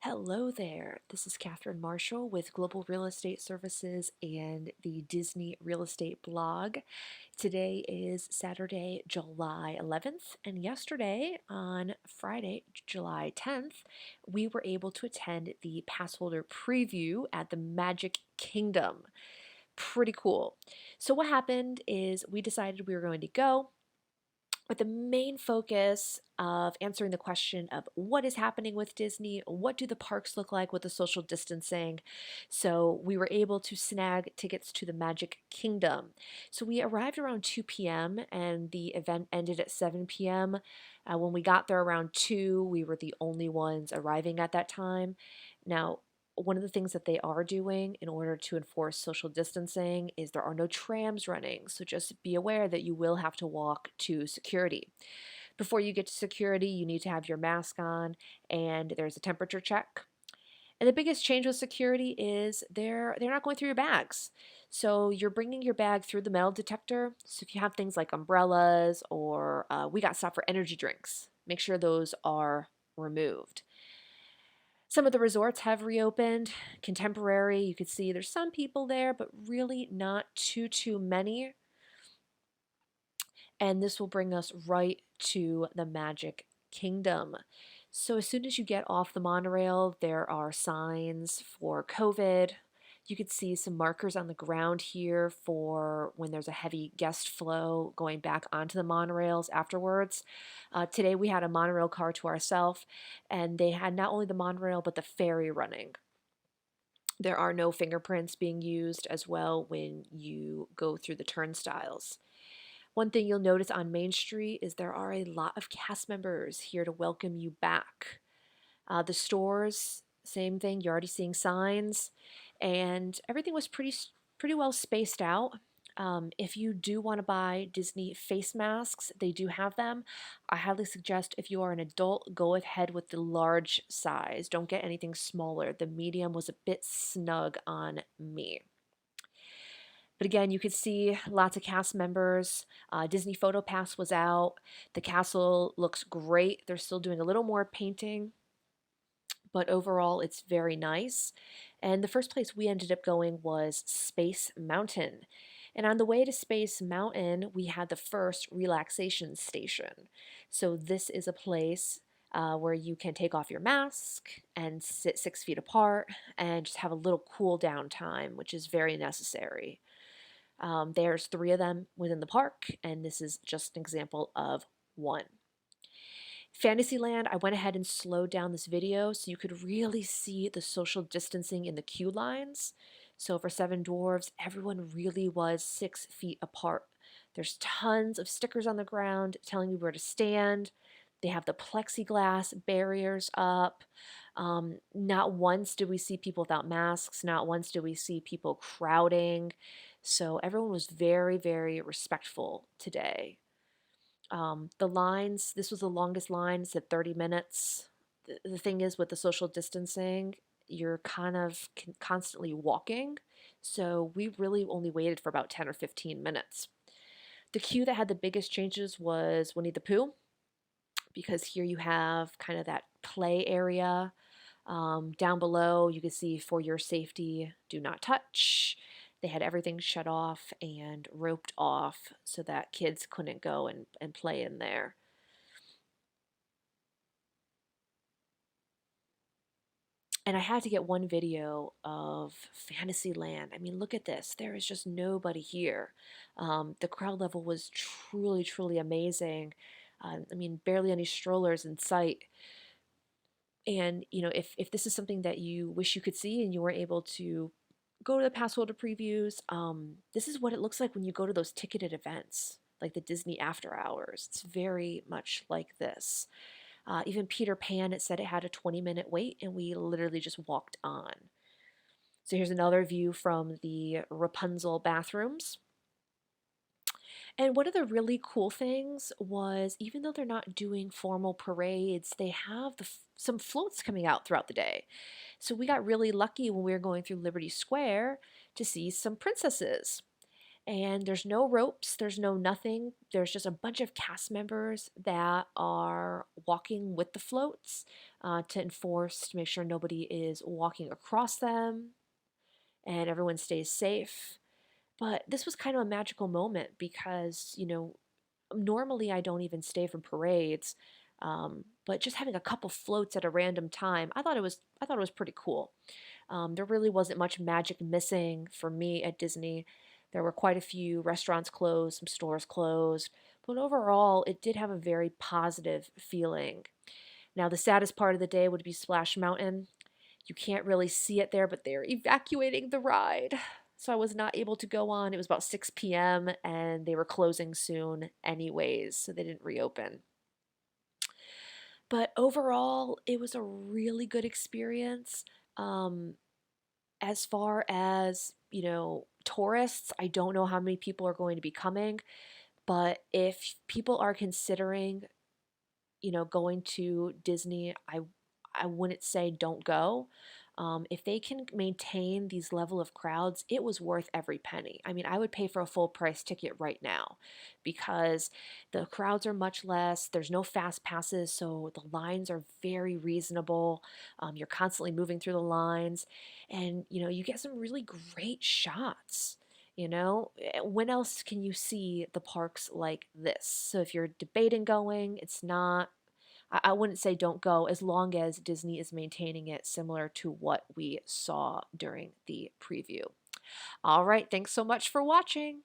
Hello there. This is Catherine Marshall with Global Real Estate Services and the Disney Real Estate blog. Today is Saturday, July 11th, and yesterday on Friday, July 10th, we were able to attend the Passholder Preview at the Magic Kingdom. Pretty cool. So, what happened is we decided we were going to go with the main focus of answering the question of what is happening with Disney, what do the parks look like with the social distancing. So we were able to snag tickets to the Magic Kingdom. So we arrived around 2 p.m. and the event ended at 7 p.m. When we got there around 2, we were the only ones arriving at that time. Now, one of the things that they are doing in order to enforce social distancing is there are no trams running. So just be aware that you will have to walk to security. Before you get to security, you need to have your mask on and there's a temperature check. And the biggest change with security is they're not going through your bags. So you're bringing your bag through the metal detector. So if you have things like umbrellas or we got stuff for energy drinks, make sure those are removed. Some of the resorts have reopened. Contemporary, you could see there's some people there, but really not too many. And this will bring us right to the Magic Kingdom. So as soon as you get off the monorail, there are signs for COVID. You could see some markers on the ground here for when there's a heavy guest flow going back onto the monorails afterwards. Today we had a monorail car to ourselves, and they had not only the monorail but the ferry running. There are no fingerprints being used as well when you go through the turnstiles. One thing you'll notice on Main Street is there are a lot of cast members here to welcome you back. The stores, same thing. You're already seeing signs, and everything was pretty well spaced out. If you do want to buy Disney face masks, they do have them. I highly suggest if you are an adult, go ahead with the large size. Don't get anything smaller. The medium was a bit snug on me. But again, you could see lots of cast members. Disney Photo Pass was out. The castle looks great. They're still doing a little more painting, but overall it's very nice. And the first place we ended up going was Space Mountain. And on the way to Space Mountain, we had the first relaxation station. So this is a place where you can take off your mask and sit 6 feet apart and just have a little cool down time, which is very necessary. There's 3 of them within the park, and this is just an example of one. Fantasyland, I went ahead and slowed down this video so you could really see the social distancing in the queue lines. So for Seven Dwarfs, everyone really was 6 feet apart. There's tons of stickers on the ground telling you where to stand. They have the plexiglass barriers up. Not once did we see people without masks. Not once did we see people crowding. So everyone was very respectful today. The lines, this was the longest line, it said 30 minutes. The thing is, with the social distancing, you're kind of constantly walking. So we really only waited for about 10 or 15 minutes. The queue that had the biggest changes was Winnie the Pooh, because here you have kind of that play area. Down below, you can see for your safety, do not touch. They had everything shut off and roped off so that kids couldn't go and play in there. And I had to get one video of Fantasyland. I mean, look at this. There is just nobody here. The crowd level was truly amazing. I mean, barely any strollers in sight. And, you know, if this is something that you wish you could see and you were able to go to the Passholder previews, this is what it looks like when you go to those ticketed events, like the Disney After Hours. It's very much like this. Even Peter Pan, it said it had a 20-minute wait, and we literally just walked on. So here's another view from the Rapunzel bathrooms. And one of the really cool things was, even though they're not doing formal parades, they have some floats coming out throughout the day. So we got really lucky when we were going through Liberty Square to see some princesses. And there's no ropes, there's no nothing. There's just a bunch of cast members that are walking with the floats to enforce, to make sure nobody is walking across them and everyone stays safe. But this was kind of a magical moment because, normally I don't even stay for parades. But just having a couple floats at a random time, I thought it was pretty cool. There really wasn't much magic missing for me at Disney. There were quite a few restaurants closed, some stores closed, but overall, it did have a very positive feeling. Now, the saddest part of the day would be Splash Mountain. You can't really see it there, but they're evacuating the ride. So I was not able to go on. It was about 6 p.m. and they were closing soon, anyways, so they didn't reopen. But overall, it was a really good experience. Um, as far as, tourists, I don't know how many people are going to be coming, but if people are considering, going to Disney, I wouldn't say don't go. If they can maintain these level of crowds, it was worth every penny. I mean, I would pay for a full price ticket right now because the crowds are much less. There's no fast passes, so the lines are very reasonable. You're constantly moving through the lines, and you get some really great shots. When else can you see the parks like this? So if you're debating going, it's not I wouldn't say don't go as long as Disney is maintaining it similar to what we saw during the preview. All right, thanks so much for watching.